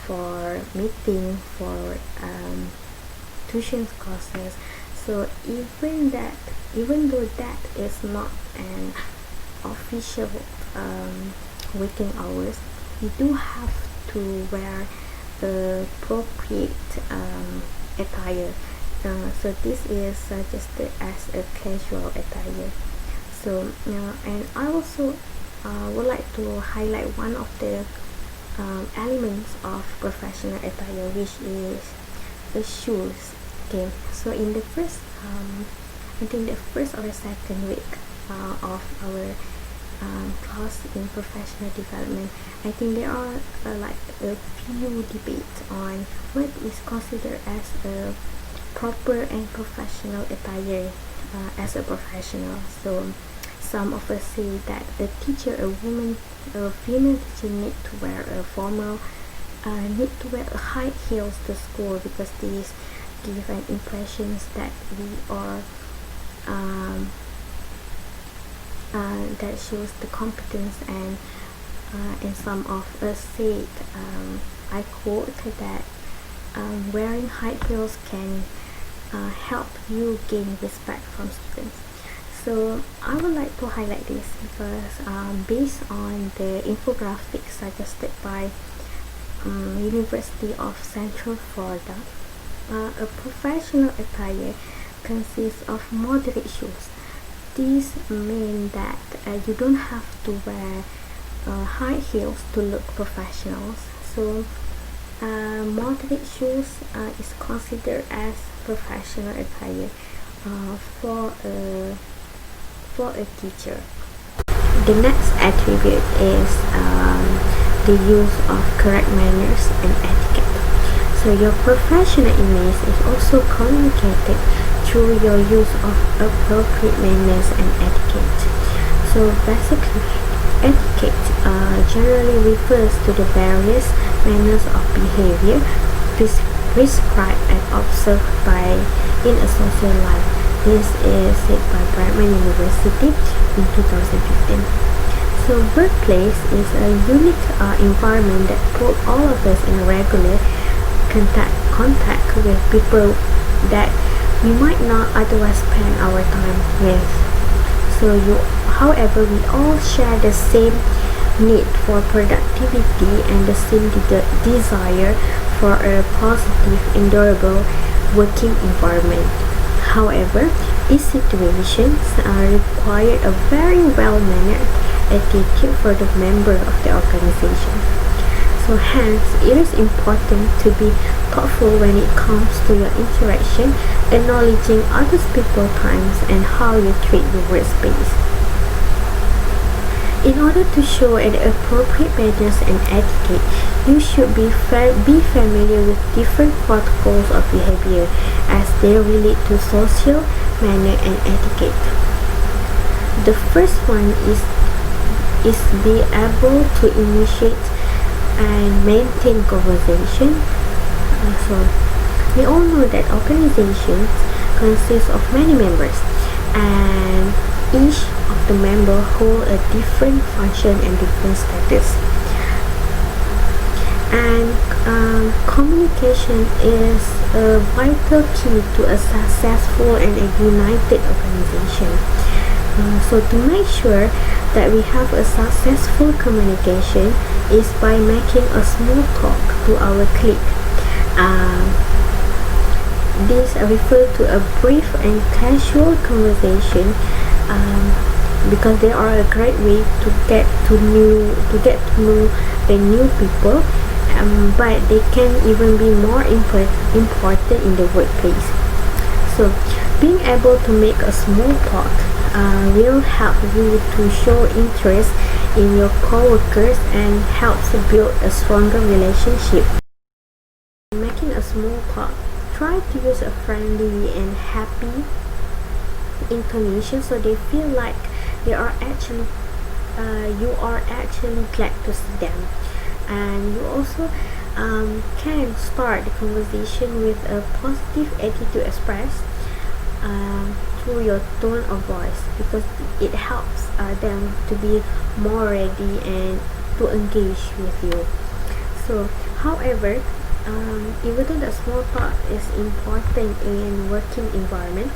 for meeting, for tuition classes. So even though that is not an official working hours, we do have to wear appropriate attire. So this is suggested as a casual attire. So and I also would like to highlight one of the elements of professional attire, which is the shoes. Okay, so in the first I think the first or the second week of our class in professional development, I think there are like a few debates on what is considered as a proper and professional attire as a professional. So some of us say that a teacher, a female teacher, need to wear a formal, need to wear a high heels to school, because these give an impression that we are that shows the competence, and some of us said, I quote, that wearing high heels can help you gain respect from students. So I would like to highlight this because based on the infographic suggested by University of Central Florida, a professional attire consists of moderate shoes. These mean that you don't have to wear high heels to look professional. So moderate shoes is considered as professional attire for a teacher. The next attribute is the use of correct manners and etiquette. So So your professional image is also communicated through your use of appropriate manners and etiquette. So basically, etiquette generally refers to the various manners of behavior prescribed and observed by in a social life. This is said by Bradman University in 2015. So workplace is a unique environment that puts all of us in regular contact with people that we might not otherwise spend our time with. However, we all share the same need for productivity and the same desire for a positive and durable working environment. However, these situations require a very well-mannered attitude for the member of the organization. So hence, it is important to be thoughtful when it comes to your interaction, acknowledging other people's times and how you treat your workspace. In order to show an appropriate manners and etiquette, you should be familiar with different protocols of behavior as they relate to social manner and etiquette. The first one is be able to initiate and maintain conversation. So we all know that organizations consist of many members, and each of the member hold a different function and different status. And communication is a vital key to a successful and a united organization. So to make sure that we have a successful communication is by making a small talk to our colleague. This refers to a brief and casual conversation because they are a great way to get to know the new people, but they can even be more important in the workplace. So being able to make a small talk will help you to show interest in your co-workers and helps build a stronger relationship. Making a small talk, try to use a friendly and happy intonation so they feel like they are actually you are actually glad to see them. And you also can start the conversation with a positive attitude expressed through your tone of voice, because it helps them to be more ready and to engage with you. So however, even though the small talk is important in working environment,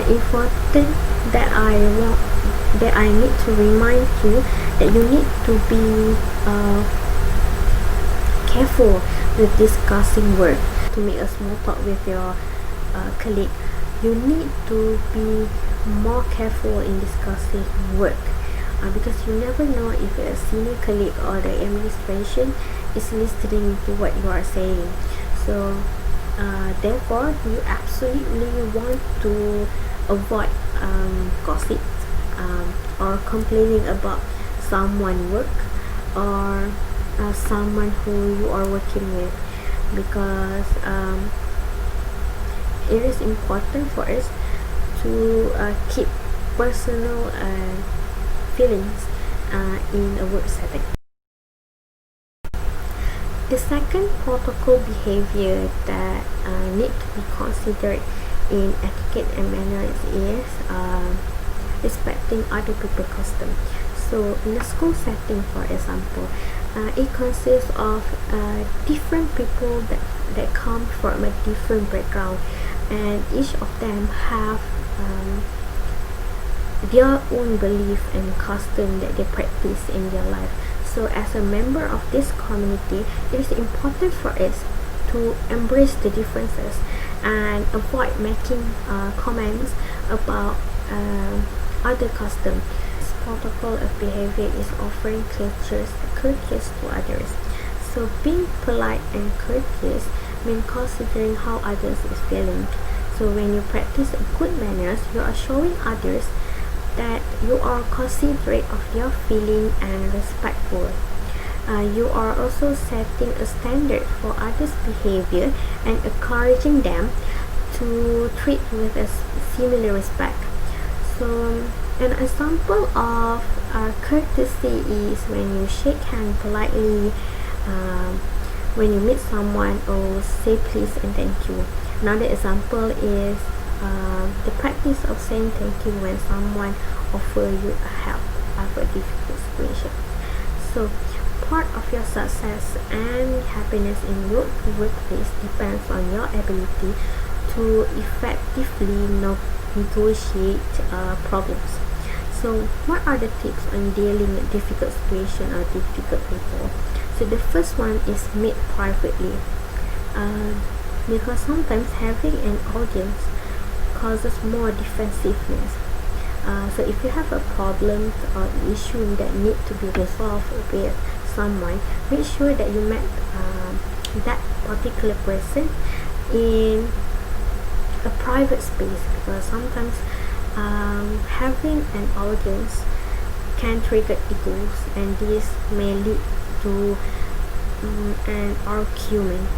important that I need to remind you that you need to be careful with discussing work. To make a small talk with your colleague, you need to be more careful in discussing work, because you never know if a senior colleague or the administration is listening to what you are saying. So therefore, you absolutely want to avoid gossip or complaining about someone's work or someone who you are working with, because it is important for us to keep personal feelings in a work setting. The second protocol behavior that need to be considered in etiquette and manners is respecting other people's custom. So in a school setting, for example, it consists of different people that come from a different background, and each of them have their own belief and custom that they practice in their life. So as a member of this community, it is important for us to embrace the differences and avoid making comments about other customs. This protocol of behavior is offering courteous to others. So being polite and courteous means considering how others is feeling. So when you practice good manners, you are showing others that you are considerate of their feeling and respectful. You are also setting a standard for others' behavior and encouraging them to treat you with a similar respect. So, an example of courtesy is when you shake hand politely, when you meet someone, or say please and thank you. Another example is the practice of saying thank you when someone offers you a help after a difficult situation. So, part of your success and happiness in your workplace depends on your ability to effectively negotiate problems. So, what are the tips on dealing with difficult situations or difficult people? So, the first one is meet privately, because sometimes having an audience causes more defensiveness. So, if you have a problem or issue that need to be resolved with someone, make sure that you met that particular person in a private space, because sometimes having an audience can trigger egos, and this may lead to an argument.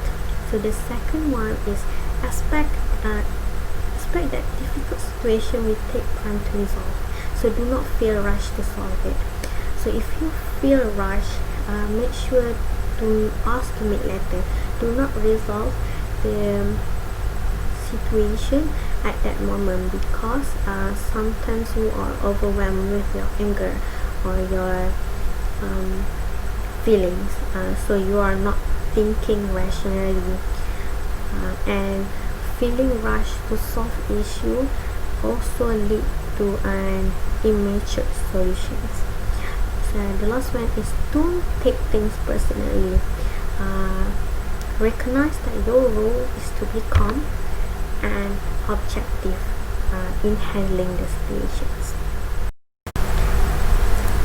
So the second one is expect that difficult situation will take time to resolve. So do not feel rushed to solve it. So if you feel rushed, make sure to ask to meet later. Do not resolve the situation at that moment, because sometimes you are overwhelmed with your anger or your feelings, so you are not thinking rationally, and feeling rushed to solve issue also lead to an immature solutions. So the last one is don't take things personally. Recognize that your role is to be calm and objective in handling the situations.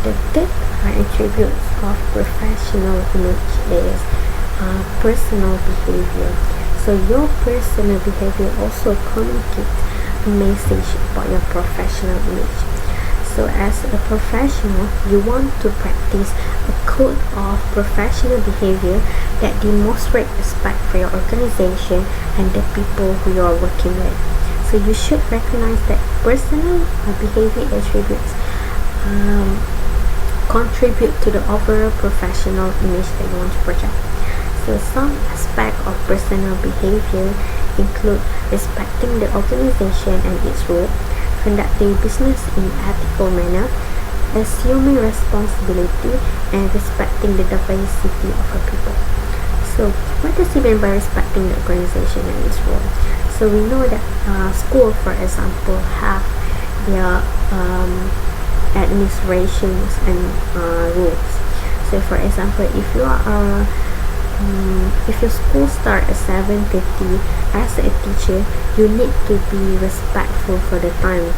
The third attributes of professional image is personal behavior. So your personal behavior also communicates a message about your professional image. So as a professional, you want to practice a code of professional behavior that demonstrates respect for your organization and the people who you are working with. So you should recognize that personal behavior attributes contribute to the overall professional image that you want to project. So some aspects of personal behavior include respecting the organization and its role, conducting business in ethical manner, assuming responsibility, and respecting the diversity of our people. So what does it mean by respecting the organization and its role? So we know that school, for example, have their administrations and rules. So for example, if your school start at 7:50, as a teacher, you need to be respectful for the time.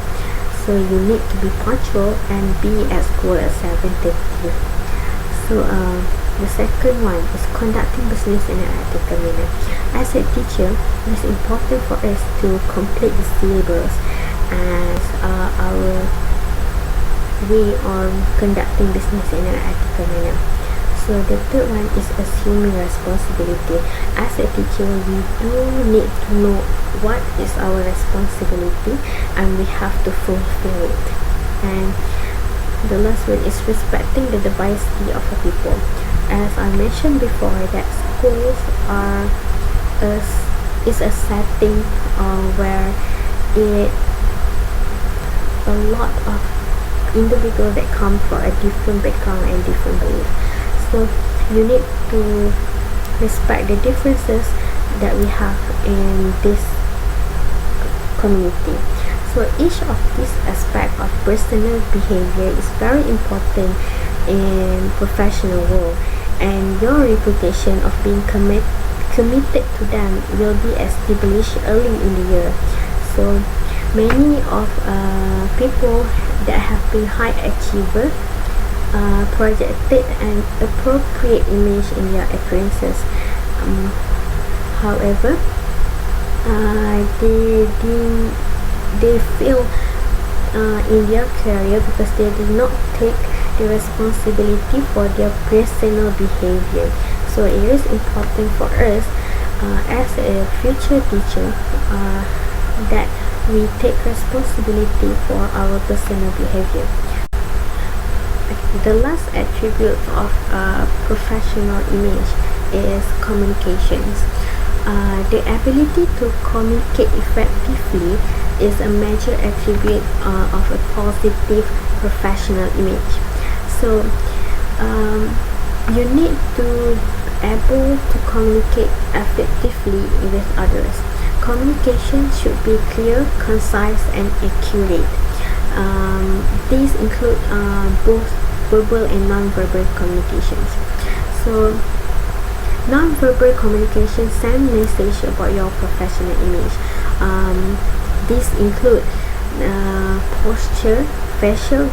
So you need to be punctual and be at school at 7:30. So the second one is conducting business in an ethical manner. As a teacher, it is important for us to complete the syllabus as our way on conducting business in an ethical manner. So the third one is assuming responsibility. As a teacher, we do need to know what is our responsibility and we have to fulfill it. And the last one is respecting the diversity of the people. As I mentioned before, that schools is a setting where a lot of individuals that come from a different background and different belief. So you need to respect the differences that we have in this community. So each of these aspects of personal behavior is very important in professional world, and your reputation of being committed to them will be established early in the year. So many of people that have been high achiever projected an appropriate image in their appearances. However, they fail in their career because they did not take the responsibility for their personal behavior. So it is important for us as a future teacher that we take responsibility for our personal behavior. The last attribute of professional image is communications. The ability to communicate effectively is a major attribute of a positive professional image. So you need to able to communicate effectively with others. Communication should be clear, concise, and accurate. These include both verbal and non-verbal communications. So non-verbal communication send message about your professional image. These include posture, facial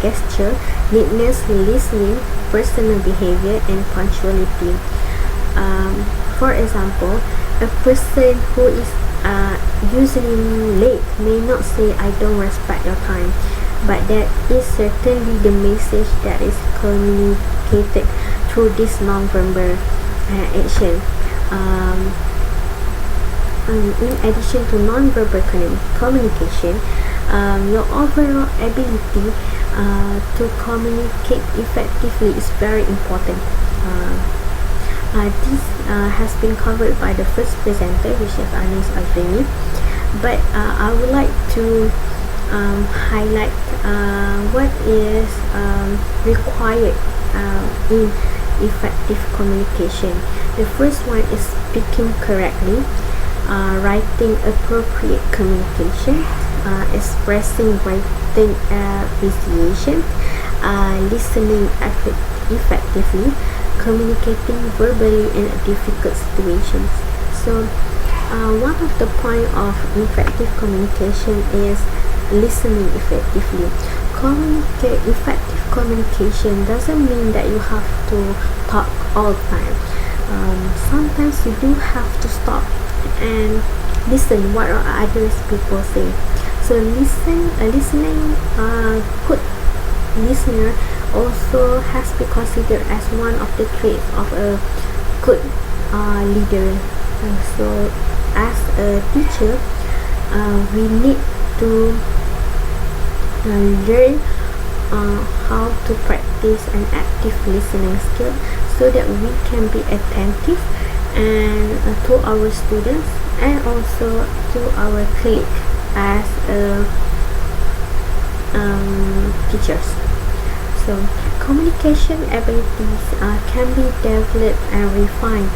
gesture, neatness, listening, personal behavior, and punctuality. For example, a person who is usually late may not say "I don't respect your time," but that is certainly the message that is communicated through this non-verbal action. In addition to non-verbal communication, your overall ability to communicate effectively is very important. This has been covered by the first presenter, which is Anis Alvini, but I would like to highlight what is required in effective communication. The first one is speaking correctly, writing appropriate communication, expressing writing appreciation, listening effectively, communicating verbally in difficult situations. So one of the point of effective communication is listening effectively. Effective communication doesn't mean that you have to talk all the time. Sometimes you do have to stop and listen what are others people say. So listening good listener also has to be considered as one of the traits of a good leader. So as a teacher, we need to learn how to practice an active listening skill so that we can be attentive and to our students and also to our colleague as teachers. So communication abilities can be developed and refined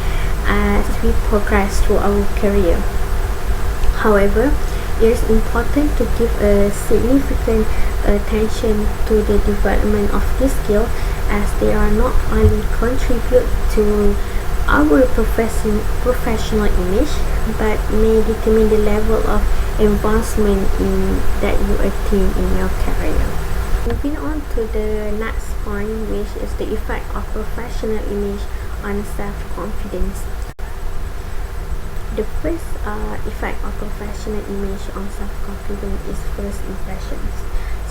as we progress through our career. However, it is important to give a significant attention to the development of this skill, as they are not only contribute to our professional image but may determine the level of advancement that you attain in your career. Moving on to the next point, which is the effect of professional image on self-confidence. The first effect of professional image on self-confidence is first impressions.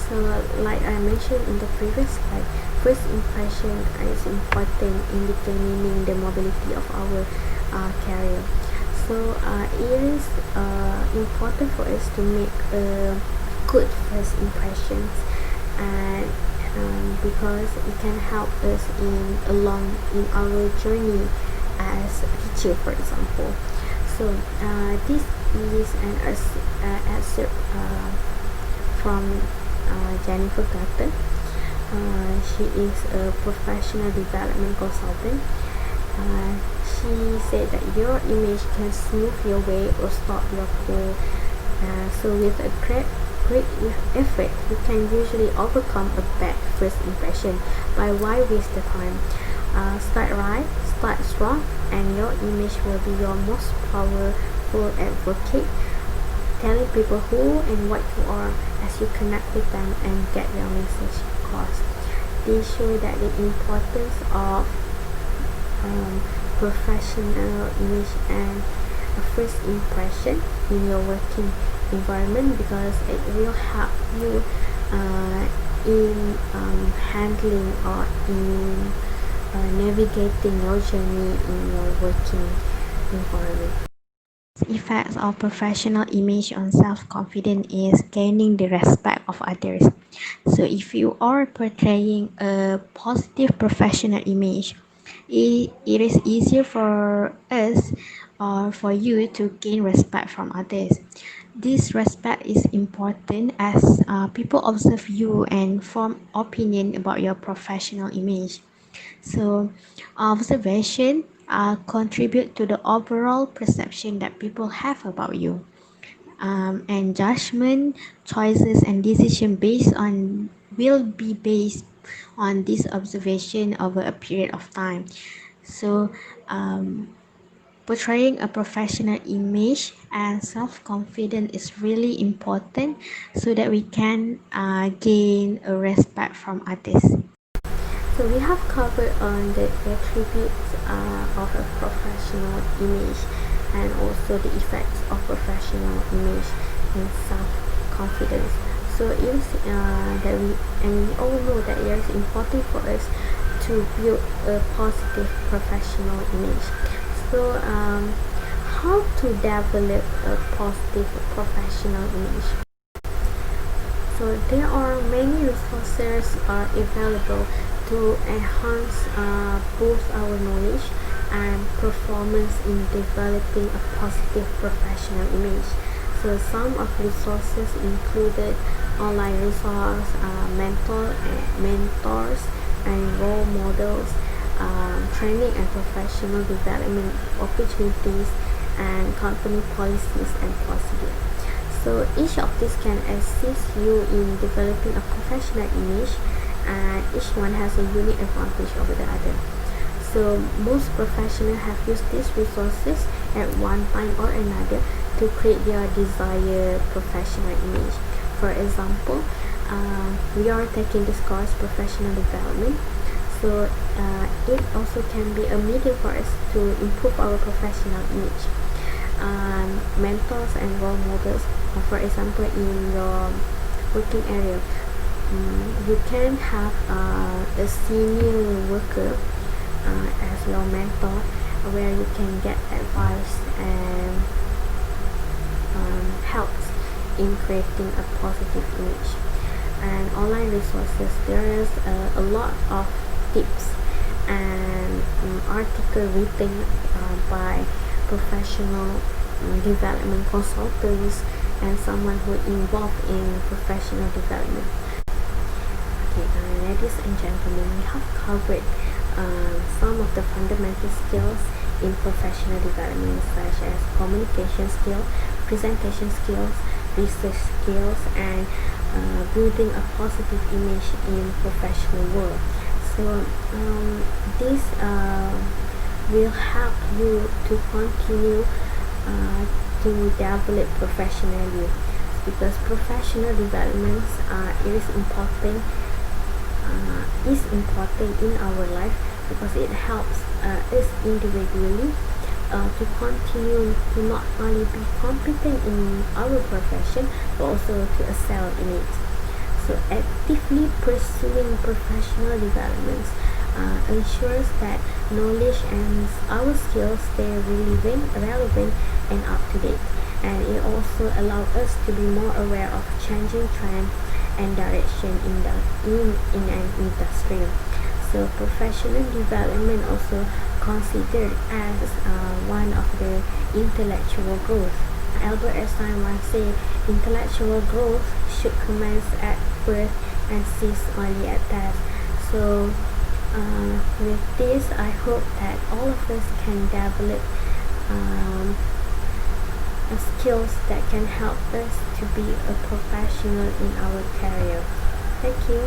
So like I mentioned in the previous slide, first impression is important in determining the mobility of our career. So it is important for us to make good first impressions, and because it can help us along in our journey as a teacher, for example. So this is an excerpt from Jennifer Carter. She is a professional development consultant. She said that your image can smooth your way or stop your flow. So with a great effort, you can usually overcome a bad first impression. By why waste the time? Start right, start strong, and your image will be your most powerful advocate, telling people who and what you are as you connect with them and get your message across. They show that the importance of professional image and a first impression in your working environment, because it will help you in handling or in navigating your journey in your working environment. Effects of professional image on self-confidence is gaining the respect of others. So if you are portraying a positive professional image, it is easier for us or for you to gain respect from others. This respect is important as people observe you and form opinion about your professional image. So, observation contribute to the overall perception that people have about you. And judgment, choices, and decision based on will be based on this observation over a period of time. So, portraying a professional image and self-confidence is really important so that we can gain a respect from others. So we have covered on the attributes of a professional image and also the effects of professional image and self-confidence. So it is that we all know that it is important for us to build a positive professional image. So how to develop a positive professional image? So there are many resources available to enhance both our knowledge and performance in developing a positive professional image. So some of the resources included online resources, mentors and role models, training and professional development opportunities, and company policies and procedures. So each of these can assist you in developing a professional image, and each one has a unique advantage over the other. So most professionals have used these resources at one time or another to create their desired professional image. For example, we are taking this course, professional development. So it also can be a medium for us to improve our professional image. Mentors and role models, for example, in your working area, you can have a senior worker as your mentor, where you can get advice and helps in creating a positive image. And online resources, there is a lot of tips and article written by professional development consultants and someone who involved in professional development. Okay, ladies and gentlemen, we have covered some of the fundamental skills in professional development, such as communication skills, presentation skills, research skills, and building a positive image in professional world. So this will help you to continue to develop professionally, because professional development is important in our life, because it helps us individually to continue to not only be competent in our profession but also to excel in it. So actively pursuing professional developments ensures that knowledge and our skills stay relevant and up to date, and it also allows us to be more aware of changing trends and direction in an industry. So professional development also considered as one of the intellectual growth. Albert Einstein once said, intellectual growth should commence at birth and cease only at death. So with this, I hope that all of us can develop skills that can help us to be a professional in our career. Thank you.